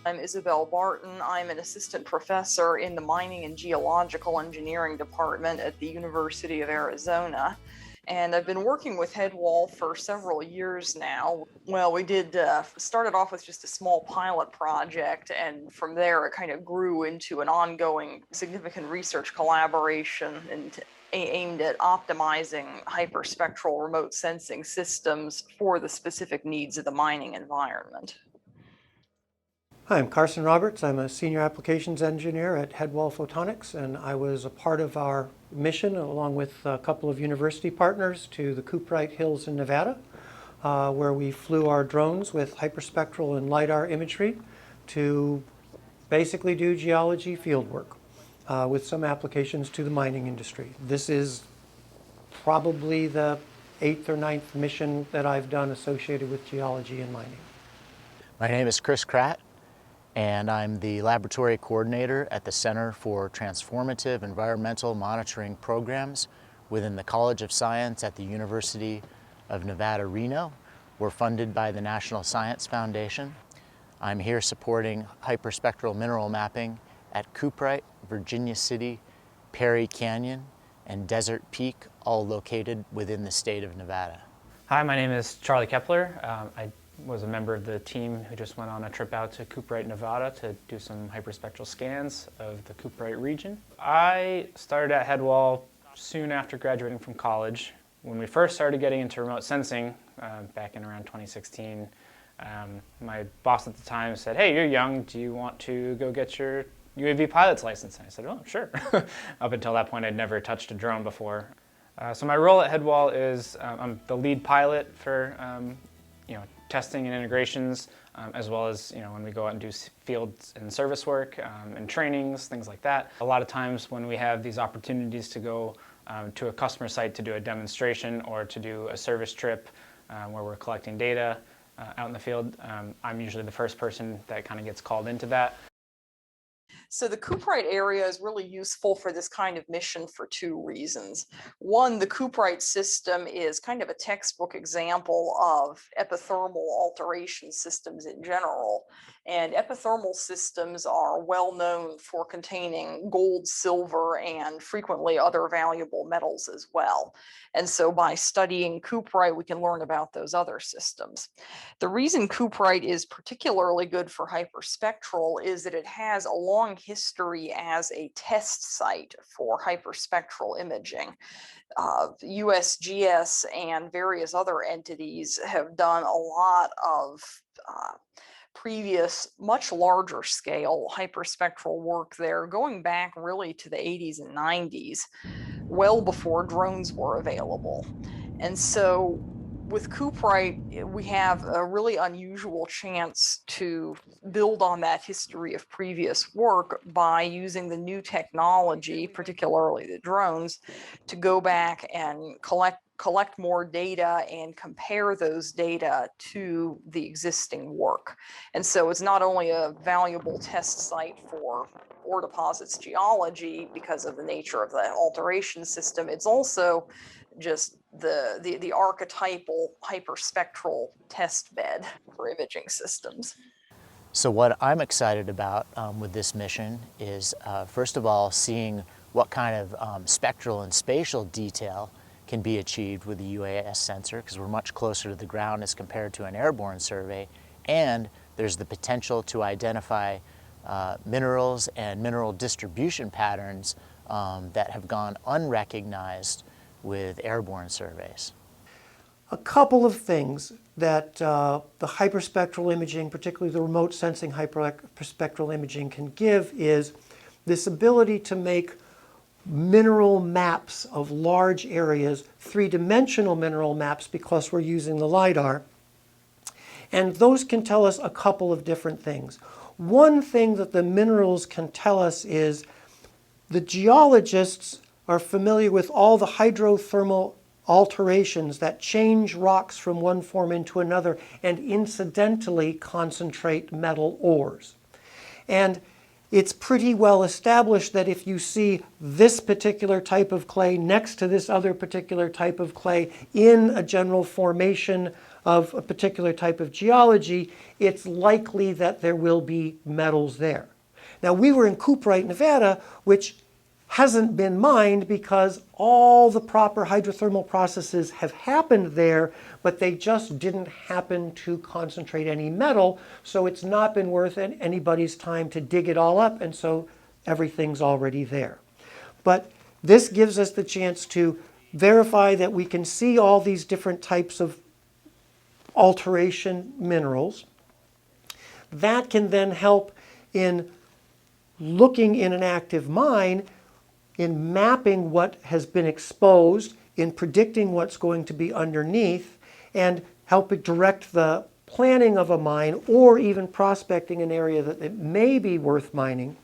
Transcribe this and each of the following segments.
I'm Isabel Barton. I'm an assistant professor in the Mining and Geological Engineering department at the University of Arizona. And I've been working with Headwall for several years now. Well, we started off with just a small pilot project, and from there it kind of grew into an ongoing significant research collaboration and aimed at optimizing hyperspectral remote sensing systems for the specific needs of the mining environment. Hi, I'm Carson Roberts. I'm a senior applications engineer at Headwall Photonics, and I was a part of our mission along with a couple of university partners to the Cuprite Hills in Nevada, where we flew our drones with hyperspectral and LiDAR imagery to basically do geology fieldwork with some applications to the mining industry. This is probably the 8th or 9th mission that I've done associated with geology and mining. My name is Kratt, and I'm the laboratory coordinator at the Center for Transformative Environmental Monitoring Programs within the College of Science at the University of Nevada, Reno. We're funded by the National Science Foundation. I'm here supporting hyperspectral mineral mapping at Cuprite, Virginia City, Perry Canyon, and Desert Peak, all located within the state of Nevada. Hi, my name is Charlie Kepler. I was a member of the team who just went on a trip out to Cuprite, Nevada to do some hyperspectral scans of the Cuprite region. I started at Headwall soon after graduating from college. When we first started getting into remote sensing, back in around 2016, my boss at the time said, "Hey, you're young, do you want to go get your UAV pilot's license?" And I said, "Oh, sure." Up until that point, I'd never touched a drone before. So my role at Headwall is I'm the lead pilot for testing and integrations, as well as when we go out and do field and service work and trainings, things like that. A lot of times when we have these opportunities to go to a customer site to do a demonstration or to do a service trip where we're collecting data out in the field, I'm usually the first person that kind of gets called into that. So the Cuprite area is really useful for this kind of mission for two reasons. One, the Cuprite system is kind of a textbook example of epithermal alteration systems in general. And epithermal systems are well known for containing gold, silver, and frequently other valuable metals as well. And so by studying Cuprite, we can learn about those other systems. The reason Cuprite is particularly good for hyperspectral is that it has a long history as a test site for hyperspectral imaging. USGS and various other entities have done a lot of previous, much larger scale hyperspectral work there, going back really to the 80s and 90s, well before drones were available. And so with Cuprite, we have a really unusual chance to build on that history of previous work by using the new technology, particularly the drones, to go back and collect more data and compare those data to the existing work. And so it's not only a valuable test site for ore deposits geology because of the nature of the alteration system, it's also just the archetypal hyperspectral test bed for imaging systems. So what I'm excited about with this mission is, first of all, seeing what kind of spectral and spatial detail can be achieved with the UAS sensor, because we're much closer to the ground as compared to an airborne survey, and there's the potential to identify minerals and mineral distribution patterns that have gone unrecognized with airborne surveys. A couple of things that the hyperspectral imaging, particularly the remote sensing hyperspectral imaging, can give is this ability to make mineral maps of large areas, three-dimensional mineral maps, because we're using the LiDAR. And those can tell us a couple of different things. One thing that the minerals can tell us is the geologists are familiar with all the hydrothermal alterations that change rocks from one form into another and incidentally concentrate metal ores. And it's pretty well established that if you see this particular type of clay next to this other particular type of clay in a general formation of a particular type of geology, it's likely that there will be metals there. Now, we were in Cuprite, Nevada, which hasn't been mined because all the proper hydrothermal processes have happened there, but they just didn't happen to concentrate any metal, so it's not been worth anybody's time to dig it all up, and so everything's already there. But this gives us the chance to verify that we can see all these different types of alteration minerals. That can then help in looking in an active mine, in mapping what has been exposed, in predicting what's going to be underneath, and helping direct the planning of a mine or even prospecting an area that it may be worth mining.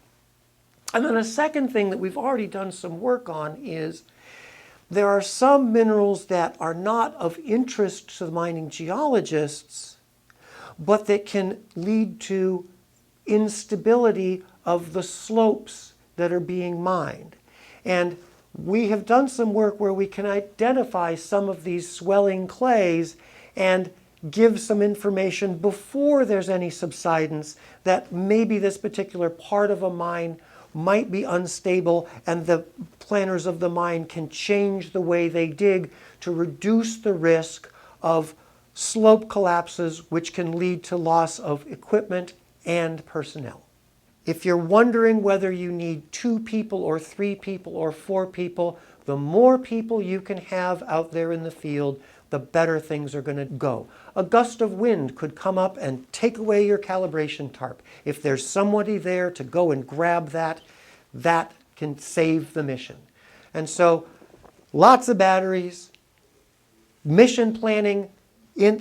And then a second thing that we've already done some work on is there are some minerals that are not of interest to the mining geologists, but that can lead to instability of the slopes that are being mined. And we have done some work where we can identify some of these swelling clays and give some information before there's any subsidence that maybe this particular part of a mine might be unstable, and the planners of the mine can change the way they dig to reduce the risk of slope collapses, which can lead to loss of equipment and personnel. If you're wondering whether you need 2 people or 3 people or 4 people, the more people you can have out there in the field, the better things are going to go. A gust of wind could come up and take away your calibration tarp. If there's somebody there to go and grab that, that can save the mission. And so lots of batteries, mission planning in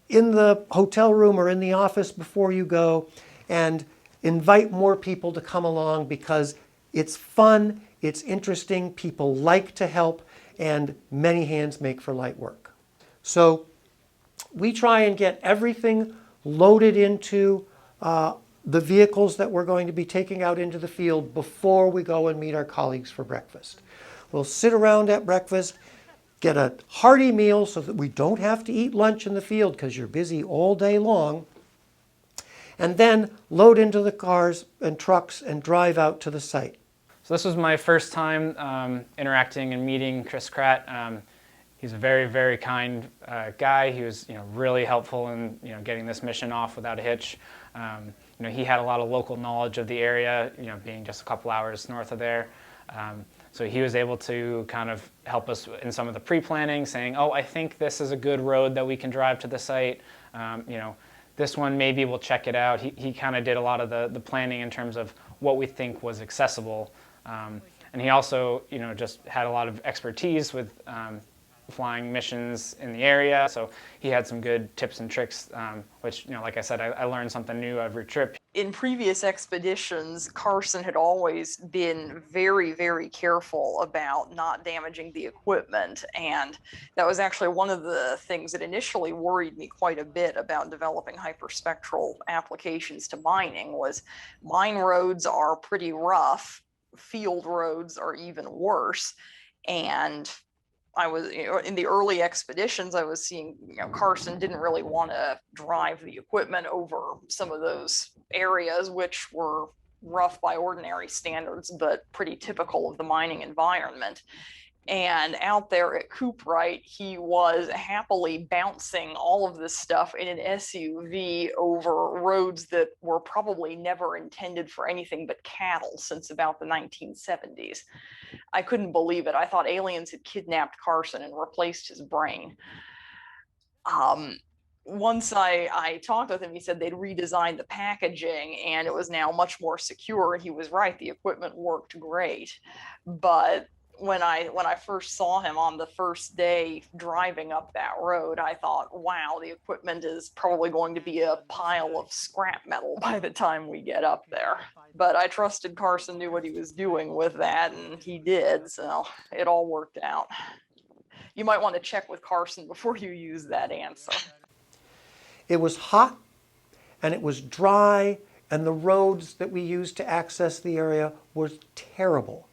the hotel room or in the office before you go, and invite more people to come along because it's fun, it's interesting, people like to help, and many hands make for light work. So we try and get everything loaded into the vehicles that we're going to be taking out into the field before we go and meet our colleagues for breakfast. We'll sit around at breakfast, get a hearty meal so that we don't have to eat lunch in the field because you're busy all day long, and then load into the cars and trucks and drive out to the site. So this was my first time interacting and meeting Chris Kratt. He's a very, very kind guy. He was, really helpful in, getting this mission off without a hitch. He had a lot of local knowledge of the area, being just a couple hours north of there. So he was able to kind of help us in some of the pre-planning, saying, oh, I think this is a good road that we can drive to the site. This one, maybe we'll check it out. He kind of did a lot of the planning in terms of what we think was accessible. And he also, just had a lot of expertise with flying missions in the area. So he had some good tips and tricks, which, like I said, I learned something new every trip. In previous expeditions, Carson had always been very, very careful about not damaging the equipment, and that was actually one of the things that initially worried me quite a bit about developing hyperspectral applications to mining. Was mine roads are pretty rough, field roads are even worse, and I was, in the early expeditions, I was seeing, Carson didn't really want to drive the equipment over some of those areas, which were rough by ordinary standards, but pretty typical of the mining environment. And out there at Cuprite, he was happily bouncing all of this stuff in an SUV over roads that were probably never intended for anything but cattle since about the 1970s. I couldn't believe it. I thought aliens had kidnapped Carson and replaced his brain. Once I talked with him, he said they'd redesigned the packaging and it was now much more secure. And he was right, the equipment worked great. But when I first saw him on the first day driving up that road, I thought, wow, the equipment is probably going to be a pile of scrap metal by the time we get up there. But I trusted Carson knew what he was doing with that, and he did, so it all worked out. You might want to check with Carson before you use that answer. It was hot and it was dry, and the roads that we used to access the area were terrible.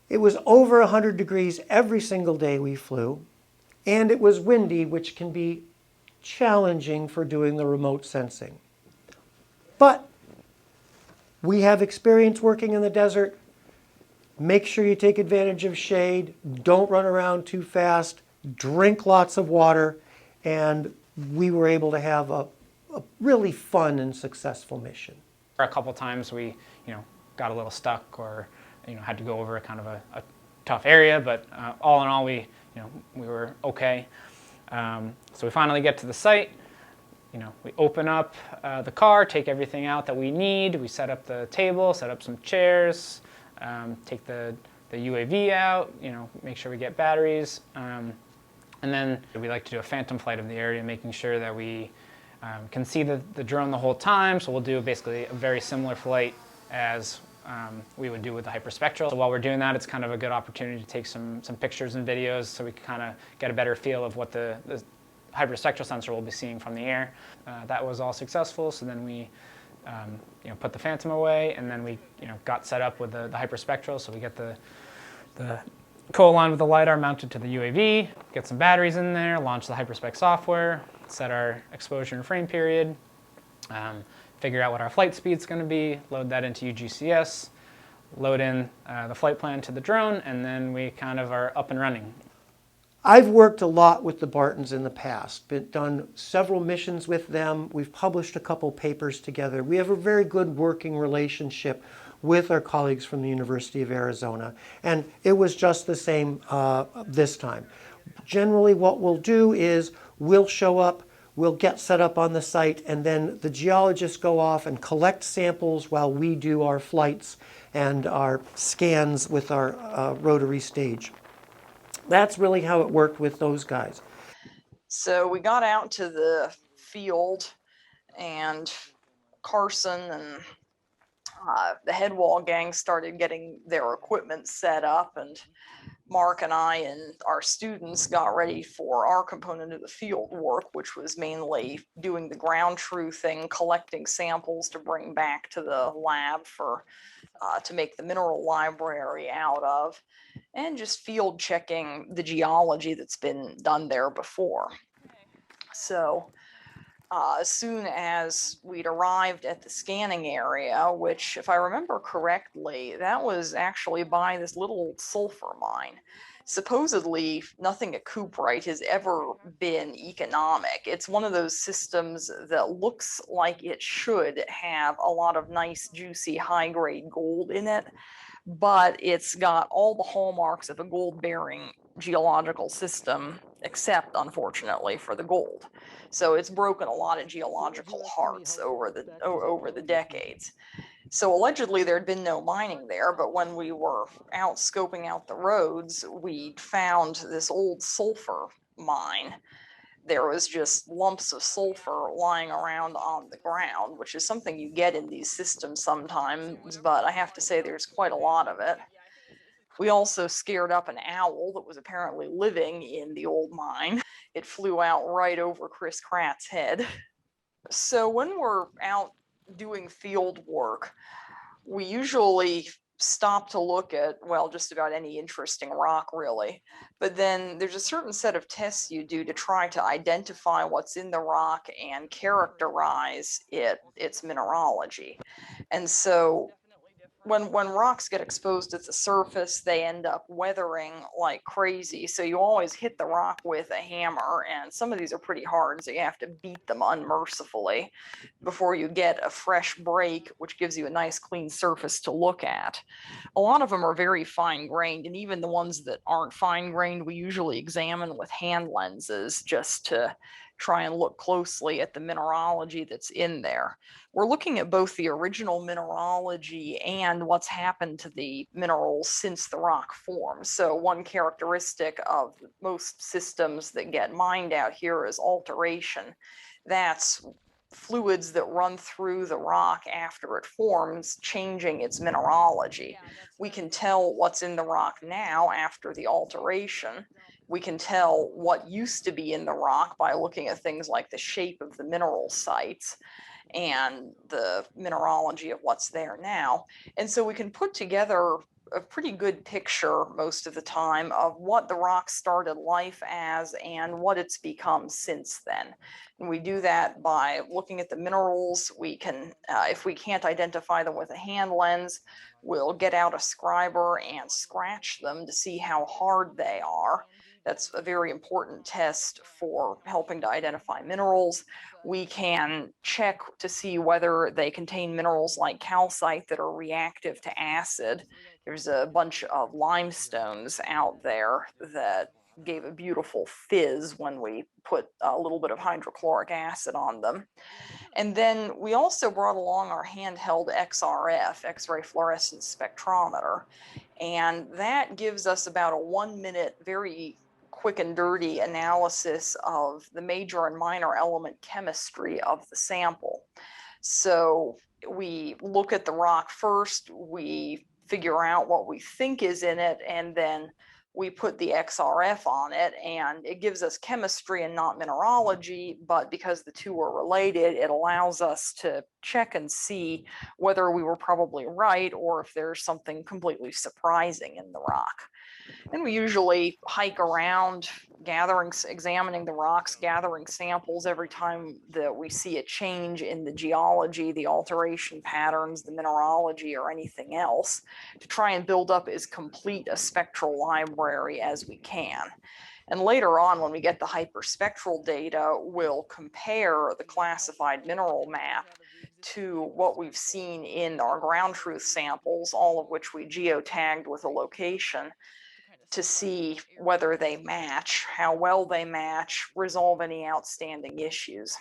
It was over 100 degrees every single day we flew. and it was windy, which can be challenging for doing the remote sensing. But we have experience working in the desert. Make sure you take advantage of shade. Don't run around too fast. Drink lots of water. And we were able to have a really fun and successful mission. A couple times we, got a little stuck or, had to go over a kind of a tough area, but all in all, we were okay. So we finally get to the site. We open up the car, take everything out that we need. We set up the table, set up some chairs, take the UAV out, make sure we get batteries. And then we like to do a phantom flight of the area, making sure that we can see the drone the whole time. So we'll do basically a very similar flight as we would do with the hyperspectral. So while we're doing that, it's kind of a good opportunity to take some pictures and videos so we can kind of get a better feel of what the hyperspectral sensor will be seeing from the air. That was all successful, so then we put the Phantom away, and then we got set up with the hyperspectral, so we get the co-aligned with the LiDAR mounted to the UAV, get some batteries in there, launch the hyperspec software, set our exposure and frame period, figure out what our flight speed's going to be, load that into UGCS, load in the flight plan to the drone, and then we kind of are up and running. I've worked a lot with the Bartons in the past, done several missions with them. We've published a couple papers together. We have a very good working relationship with our colleagues from the University of Arizona, and it was just the same this time. Generally what we'll do is we'll show up, we'll get set up on the site, and then the geologists go off and collect samples while we do our flights and our scans with our rotary stage. That's really how it worked with those guys. So we got out to the field, and Carson and the Headwall gang started getting their equipment set up, and Mark and I and our students got ready for our component of the field work, which was mainly doing the ground truthing, collecting samples to bring back to the lab for to make the mineral library out of, and just field checking the geology that's been done there before. So as soon as we'd arrived at the scanning area, which, if I remember correctly, that was actually by this little sulfur mine. Supposedly, nothing at Cuprite has ever been economic. It's one of those systems that looks like it should have a lot of nice, juicy, high-grade gold in it, but it's got all the hallmarks of a gold-bearing geological system, except, unfortunately, for the gold. So it's broken a lot of geological hearts over the decades. So allegedly there'd been no mining there, but when we were out scoping out the roads, we found this old sulfur mine. There was just lumps of sulfur lying around on the ground, which is something you get in these systems sometimes, but I have to say there's quite a lot of it. We also scared up an owl that was apparently living in the old mine. It flew out right over Chris Kratt's head. So when we're out doing field work, we usually stop to look at, well, just about any interesting rock, really. But then there's a certain set of tests you do to try to identify what's in the rock and characterize its mineralogy. And so when rocks get exposed at the surface, they end up weathering like crazy. So you always hit the rock with a hammer, and some of these are pretty hard, so you have to beat them unmercifully before you get a fresh break, which gives you a nice clean surface to look at. A lot of them are very fine grained, and even the ones that aren't fine grained, we usually examine with hand lenses just to try and look closely at the mineralogy that's in there. We're looking at both the original mineralogy and what's happened to the minerals since the rock formed. So one characteristic of most systems that get mined out here is alteration. That's fluids that run through the rock after it forms, changing its mineralogy. We can tell what's in the rock now after the alteration. We can tell what used to be in the rock by looking at things like the shape of the mineral sites and the mineralogy of what's there now. And so we can put together a pretty good picture most of the time of what the rock started life as and what it's become since then. And we do that by looking at the minerals. We can, if we can't identify them with a hand lens, we'll get out a scriber and scratch them to see how hard they are. That's a very important test for helping to identify minerals. We can check to see whether they contain minerals like calcite that are reactive to acid. There's a bunch of limestones out there that gave a beautiful fizz when we put a little bit of hydrochloric acid on them. And then we also brought along our handheld XRF, X-ray fluorescence spectrometer, and that gives us about a 1 minute, very quick and dirty analysis of the major and minor element chemistry of the sample. So we look at the rock first, we figure out what we think is in it, and then we put the XRF on it, and it gives us chemistry and not mineralogy, but because the two are related, it allows us to check and see whether we were probably right or if there's something completely surprising in the rock. And we usually hike around examining the rocks, gathering samples every time that we see a change in the geology, the alteration patterns, the mineralogy, or anything else to try and build up as complete a spectral library as we can. And later on, when we get the hyperspectral data, we'll compare the classified mineral map to what we've seen in our ground truth samples, all of which we geotagged with a location, to see whether they match, how well they match, resolve any outstanding issues.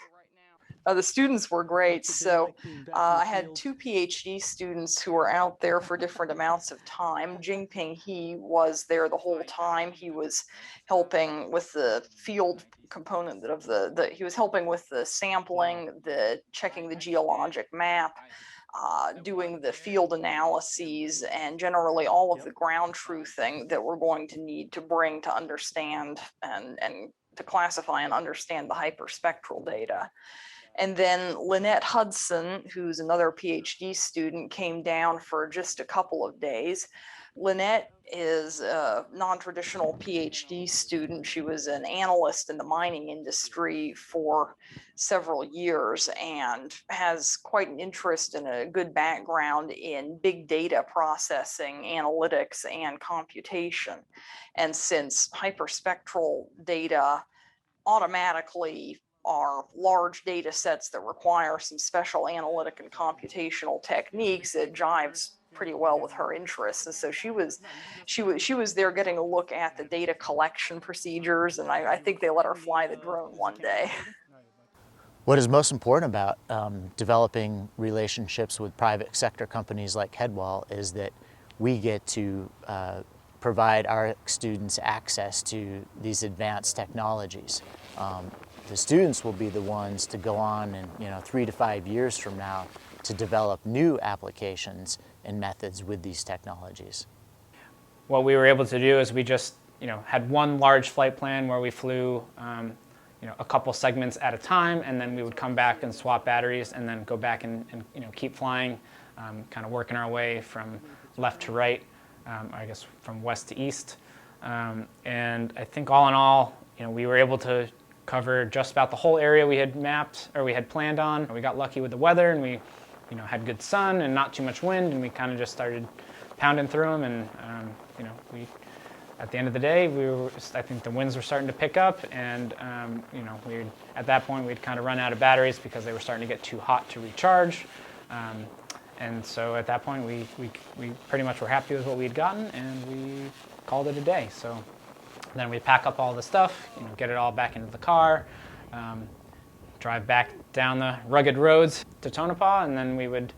The students were great. So I had two PhD students who were out there for different amounts of time. Jingping He was there the whole time. He was helping with the field component of he was helping with the sampling, the checking the geologic map, doing the field analyses, and generally all of the ground truthing that we're going to need to bring to understand and to classify and understand the hyperspectral data. And then Lynette Hudson, who's another PhD student, came down for just a couple of days. Lynette is a non-traditional PhD student. She was an analyst in the mining industry for several years and has quite an interest and a good background in big data processing, analytics, and computation. And since hyperspectral data automatically are large data sets that require some special analytic and computational techniques, it jives pretty well with her interests. And so she was there getting a look at the data collection procedures, and I think they let her fly the drone one day. What is most important about developing relationships with private sector companies like Headwall is that we get to provide our students access to these advanced technologies. The students will be the ones to go on and 3 to 5 years from now to develop new applications and methods with these technologies. What we were able to do is we just had one large flight plan where we flew a couple segments at a time, and then we would come back and swap batteries and then go back and keep flying, kind of working our way from left to right, I guess from west to east. And I think all in all, we were able to cover just about the whole area we had mapped or we had planned on. We got lucky with the weather, and we had good sun and not too much wind, and we kind of just started pounding through them. And we, at the end of the day, I think the winds were starting to pick up, and at that point we'd kind of run out of batteries because they were starting to get too hot to recharge. And so at that point we pretty much were happy with what we had gotten, and we called it a day. So then we pack up all the stuff, get it all back into the car, drive back down the rugged roads to Tonopah, and then we would,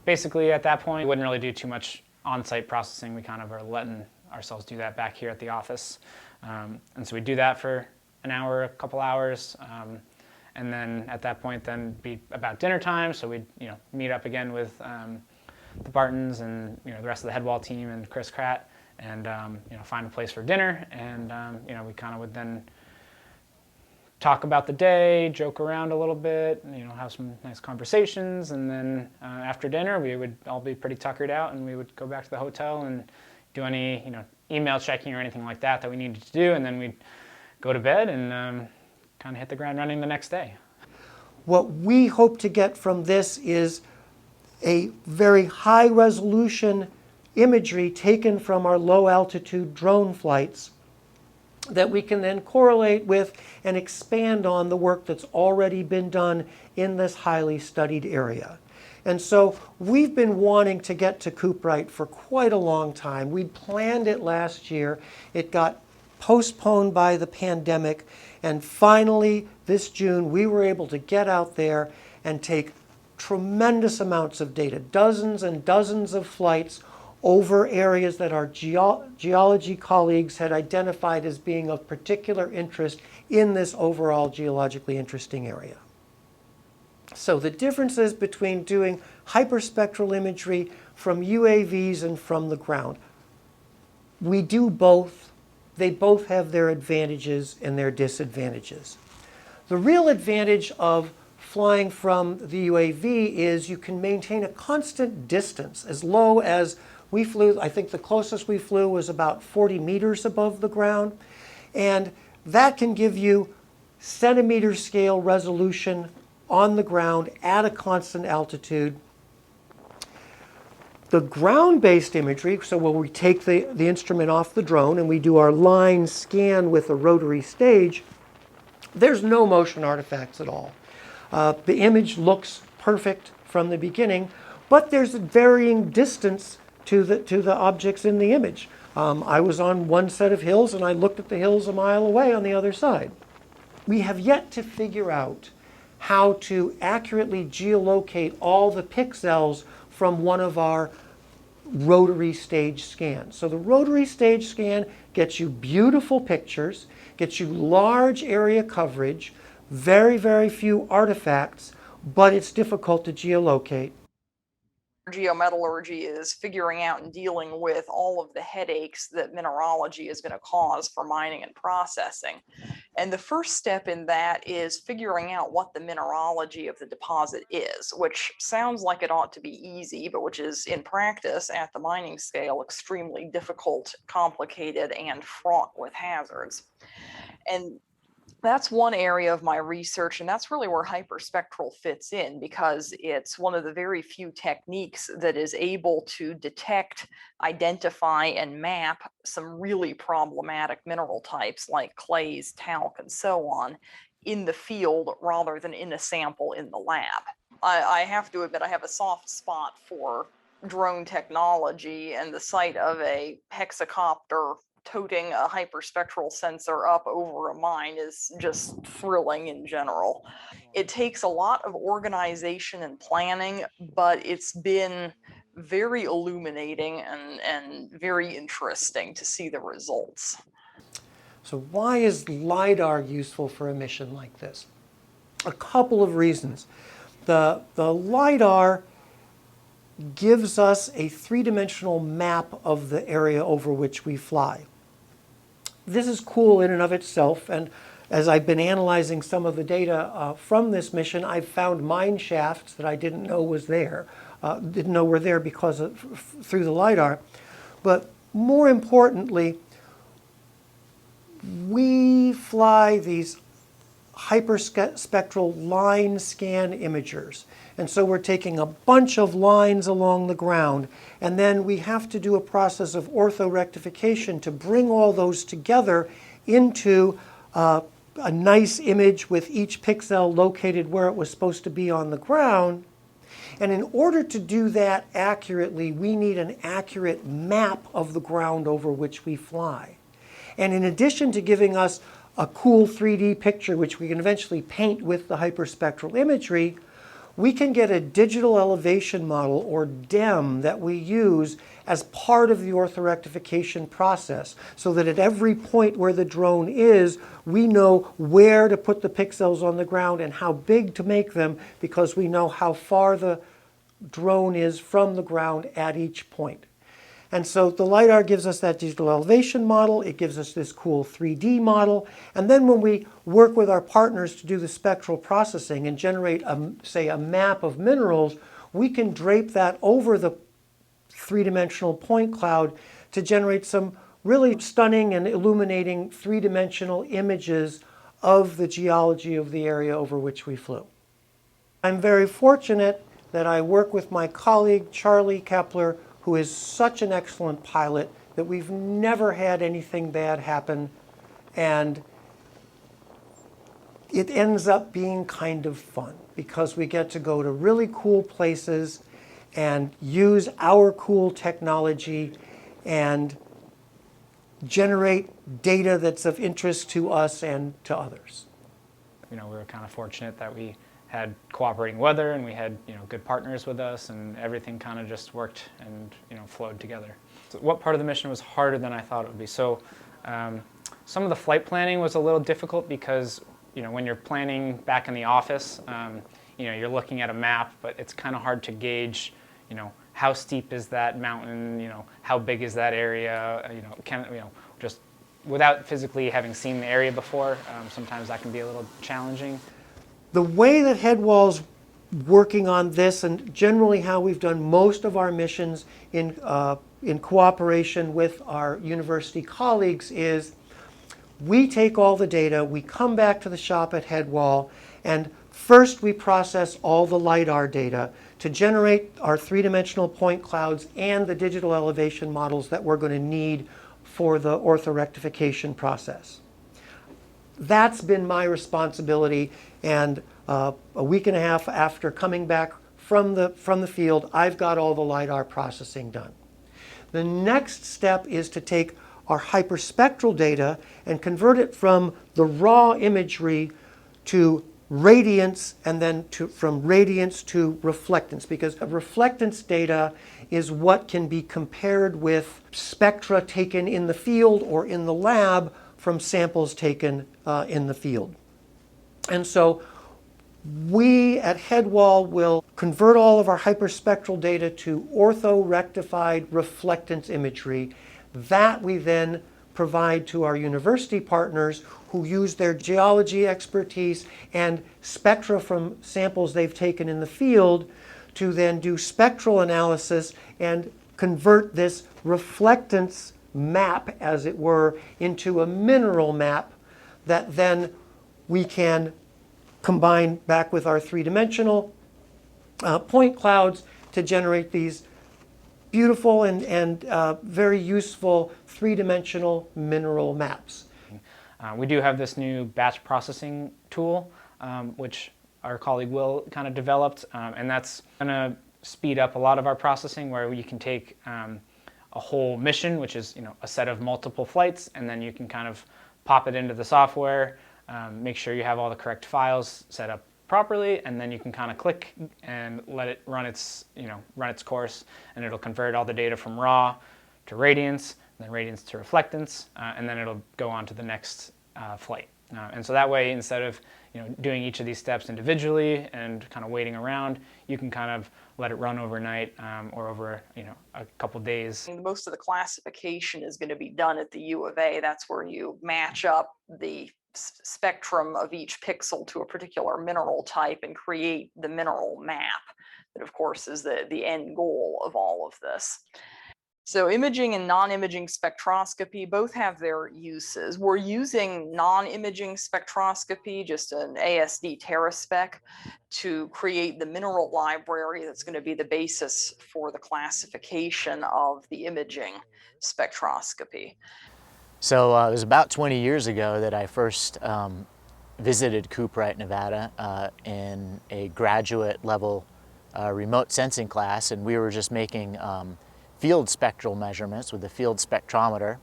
basically at that point, we wouldn't really do too much on-site processing. We kind of are letting ourselves do that back here at the office. And so we'd do that for an hour, a couple hours, and then at that point then be about dinner time. So we'd meet up again with the Bartons and the rest of the Headwall team and Chris Kratt, and find a place for dinner. And we kind of would then talk about the day, joke around a little bit, you know, have some nice conversations, and then after dinner we would all be pretty tuckered out, and we would go back to the hotel and do any, you know, email checking or anything like that we needed to do, and then we'd go to bed and kind of hit the ground running the next day. What we hope to get from this is a very high resolution imagery taken from our low altitude drone flights that we can then correlate with and expand on the work that's already been done in this highly studied area. And so we've been wanting to get to Cuprite for quite a long time. We planned it last year. It got postponed by the pandemic, and finally this June we were able to get out there and take tremendous amounts of data, dozens and dozens of flights over areas that our geology colleagues had identified as being of particular interest in this overall geologically interesting area. So the differences between doing hyperspectral imagery from UAVs and from the ground. We do both. They both have their advantages and their disadvantages. The real advantage of flying from the UAV is you can maintain a constant distance as low as we flew. I think the closest we flew was about 40 meters above the ground, and that can give you centimeter scale resolution on the ground at a constant altitude. The ground-based imagery, so when we take the instrument off the drone and we do our line scan with a rotary stage, there's no motion artifacts at all. The image looks perfect from the beginning, but there's a varying distance to the objects in the image. I was on one set of hills and I looked at the hills a mile away on the other side. We have yet to figure out how to accurately geolocate all the pixels from one of our rotary stage scans. So the rotary stage scan gets you beautiful pictures, gets you large area coverage, very, very few artifacts, but it's difficult to geolocate. Geometallurgy is figuring out and dealing with all of the headaches that mineralogy is going to cause for mining and processing. And the first step in that is figuring out what the mineralogy of the deposit is, which sounds like it ought to be easy, but which is in practice at the mining scale extremely difficult, complicated, and fraught with hazards. And that's one area of my research, and that's really where hyperspectral fits in, because it's one of the very few techniques that is able to detect, identify, and map some really problematic mineral types like clays, talc, and so on in the field rather than in a sample in the lab. I have to admit I have a soft spot for drone technology, and the sight of a hexacopter toting a hyperspectral sensor up over a mine is just thrilling in general. It takes a lot of organization and planning, but it's been very illuminating and very interesting to see the results. So why is LiDAR useful for a mission like this? A couple of reasons. The LiDAR gives us a three-dimensional map of the area over which we fly. This is cool in and of itself, and as I've been analyzing some of the data from this mission, I've found mine shafts that I didn't know was there, didn't know were there because through the LiDAR. But more importantly, we fly these hyperspectral line scan imagers. And so we're taking a bunch of lines along the ground, and then we have to do a process of orthorectification to bring all those together into a nice image with each pixel located where it was supposed to be on the ground. And in order to do that accurately, we need an accurate map of the ground over which we fly. And in addition to giving us a cool 3D picture, which we can eventually paint with the hyperspectral imagery, we can get a digital elevation model, or DEM, that we use as part of the orthorectification process, so that at every point where the drone is, we know where to put the pixels on the ground and how big to make them, because we know how far the drone is from the ground at each point. And so the LiDAR gives us that digital elevation model, it gives us this cool 3D model, and then when we work with our partners to do the spectral processing and generate, say, a map of minerals, we can drape that over the three-dimensional point cloud to generate some really stunning and illuminating three-dimensional images of the geology of the area over which we flew. I'm very fortunate that I work with my colleague, Charlie Kepler, who is such an excellent pilot that we've never had anything bad happen, and it ends up being kind of fun because we get to go to really cool places and use our cool technology and generate data that's of interest to us and to others. We were kind of fortunate that we had cooperating weather and we had good partners with us, and everything kind of just worked and flowed together. So what part of the mission was harder than I thought it would be? So some of the flight planning was a little difficult because when you're planning back in the office, you're looking at a map, but it's kind of hard to gauge how steep is that mountain, how big is that area, just without physically having seen the area before, sometimes that can be a little challenging. The way that Headwall's working on this, and generally how we've done most of our missions in cooperation with our university colleagues, is we take all the data, we come back to the shop at Headwall, and first we process all the LiDAR data to generate our three-dimensional point clouds and the digital elevation models that we're going to need for the orthorectification process. That's been my responsibility, and a week and a half after coming back from the field, I've got all the LiDAR processing done. The next step is to take our hyperspectral data and convert it from the raw imagery to radiance, and then from radiance to reflectance, because reflectance data is what can be compared with spectra taken in the field or in the lab from samples taken in the field. And so we at Headwall will convert all of our hyperspectral data to ortho-rectified reflectance imagery. That we then provide to our university partners who use their geology expertise and spectra from samples they've taken in the field to then do spectral analysis and convert this reflectance map, as it were, into a mineral map that then we can combine back with our three-dimensional point clouds to generate these beautiful and very useful three-dimensional mineral maps. We do have this new batch processing tool, which our colleague Will kind of developed, and that's going to speed up a lot of our processing, where you can take a whole mission, which is a set of multiple flights, and then you can kind of pop it into the software, make sure you have all the correct files set up properly, and then you can kind of click and let it run its course, and it'll convert all the data from raw to radiance, and then radiance to reflectance, and then it'll go on to the next flight. And so that way, instead of doing each of these steps individually and kind of waiting around, you can kind of let it run overnight or over a couple days. Most of the classification is going to be done at the U of A. That's where you match up the spectrum of each pixel to a particular mineral type and create the mineral map. That, of course, is the end goal of all of this. So imaging and non-imaging spectroscopy both have their uses. We're using non-imaging spectroscopy, just an ASD TerraSpec, to create the mineral library that's going to be the basis for the classification of the imaging spectroscopy. So it was about 20 years ago that I first visited Cuprite, Nevada in a graduate level remote sensing class, and we were just making field spectral measurements with the field spectrometer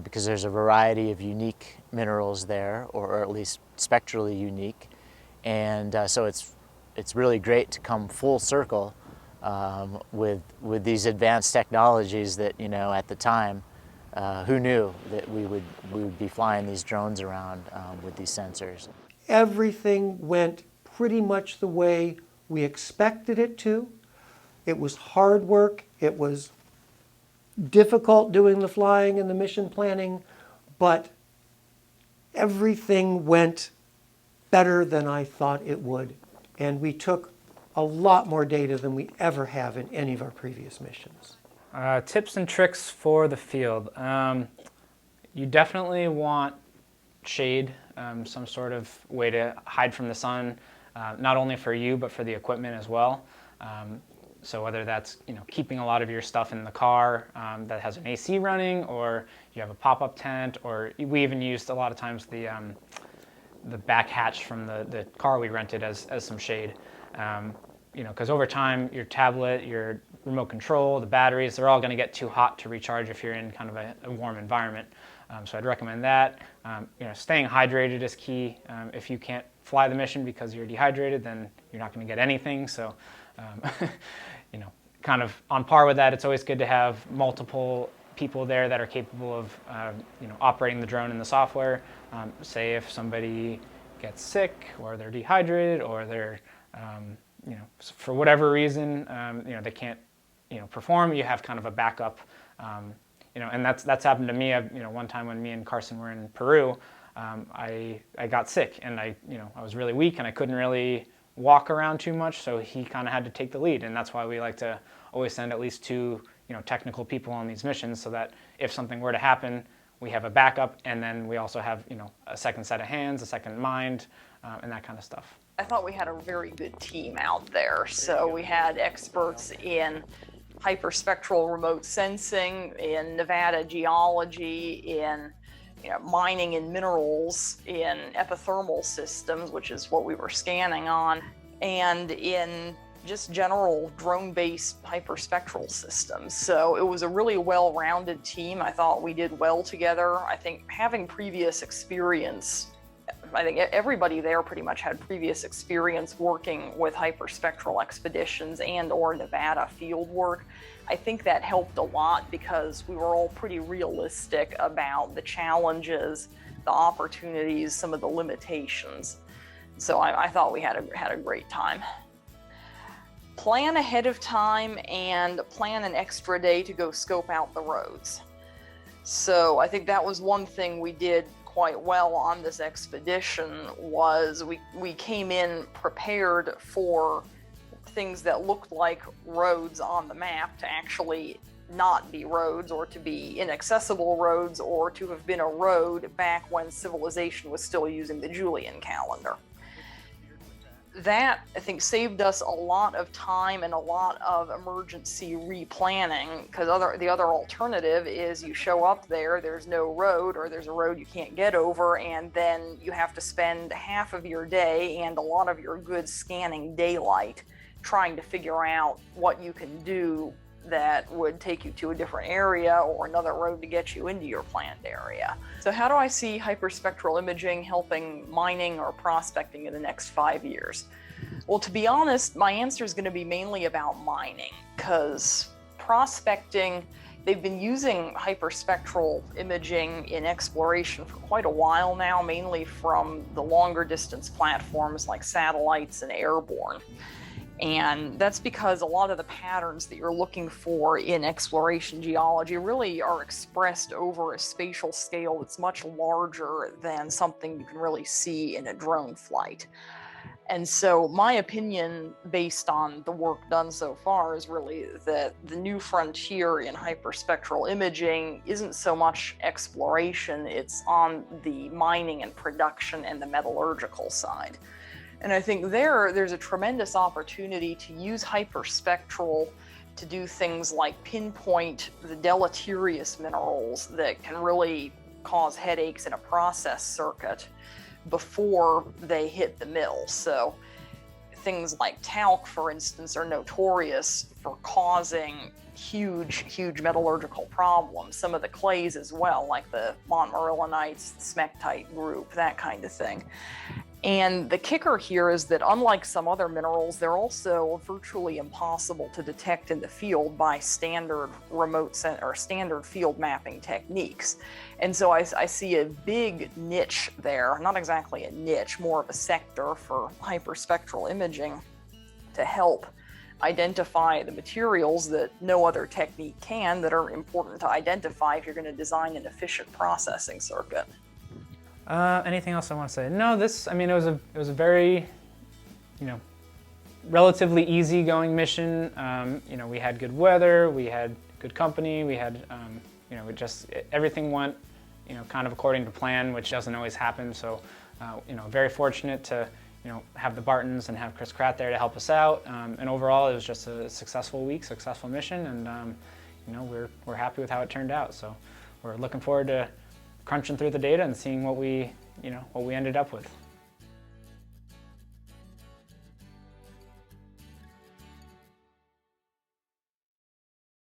because there's a variety of unique minerals there, or at least spectrally unique. And so it's really great to come full circle with these advanced technologies that, at the time, who knew that we would be flying these drones around with these sensors. Everything went pretty much the way we expected it to. It was hard work. It was difficult doing the flying and the mission planning, but everything went better than I thought it would. And we took a lot more data than we ever have in any of our previous missions. Tips and tricks for the field. You definitely want shade, some sort of way to hide from the sun, not only for you, but for the equipment as well. So whether that's keeping a lot of your stuff in the car that has an AC running, or you have a pop-up tent, or we even used a lot of times the back hatch from the car we rented as some shade. Because over time, your tablet, your remote control, the batteries, they're all going to get too hot to recharge if you're in kind of a warm environment. So I'd recommend that. Staying hydrated is key. If you can't fly the mission because you're dehydrated, then you're not going to get anything. So, kind of on par with that, it's always good to have multiple people there that are capable of, operating the drone and the software. Say if somebody gets sick, or they're dehydrated, or they're, for whatever reason, they can't, perform, you have kind of a backup. And that's happened to me. One time when me and Carson were in Peru, I got sick, and I was really weak, and I couldn't really walk around too much, so he kind of had to take the lead, and that's why we like to always send at least two technical people on these missions, so that if something were to happen, we have a backup, and then we also have a second set of hands, a second mind, and that kind of stuff. I thought we had a very good team out there. So we had experts in hyperspectral remote sensing, in Nevada geology, in mining and minerals, in epithermal systems, which is what we were scanning on, and in just general drone-based hyperspectral systems. So it was a really well-rounded team. I thought we did well together. I think having previous experience, I think everybody there pretty much had previous experience working with hyperspectral expeditions and or Nevada field work. I think that helped a lot because we were all pretty realistic about the challenges, the opportunities, some of the limitations. So I thought we had a great time. Plan ahead of time and plan an extra day to go scope out the roads. So I think that was one thing we did quite well on this expedition, was we came in prepared for things that looked like roads on the map to actually not be roads, or to be inaccessible roads, or to have been a road back when civilization was still using the Julian calendar. That, I think, saved us a lot of time and a lot of emergency replanning, because the other alternative is you show up there, there's no road, or there's a road you can't get over, and then you have to spend half of your day and a lot of your good scanning daylight trying to figure out what you can do that would take you to a different area or another road to get you into your planned area. So how do I see hyperspectral imaging helping mining or prospecting in the next 5 years? Well, to be honest, my answer is going to be mainly about mining, because prospecting, they've been using hyperspectral imaging in exploration for quite a while now, mainly from the longer distance platforms like satellites and airborne. And that's because a lot of the patterns that you're looking for in exploration geology really are expressed over a spatial scale that's much larger than something you can really see in a drone flight. And so my opinion, based on the work done so far, is really that the new frontier in hyperspectral imaging isn't so much exploration, it's on the mining and production and the metallurgical side. And I think there's a tremendous opportunity to use hyperspectral to do things like pinpoint the deleterious minerals that can really cause headaches in a process circuit before they hit the mill. So things like talc, for instance, are notorious for causing huge metallurgical problems. Some of the clays as well, like the montmorillonites, the smectite group, that kind of thing. And the kicker here is that unlike some other minerals, they're also virtually impossible to detect in the field by standard standard field mapping techniques. And so I see a big niche there, not exactly a niche, more of a sector for hyperspectral imaging to help identify the materials that no other technique can, that are important to identify if you're going to design an efficient processing circuit. Anything else I want to say? No, I mean, it was a very, relatively easygoing mission. We had good weather, we had good company, we had, everything went, kind of according to plan, which doesn't always happen. So, very fortunate to, have the Bartons and have Chris Kratt there to help us out. And overall, it was just a successful week, successful mission, and we're happy with how it turned out. So, we're looking forward to crunching through the data and seeing what we ended up with.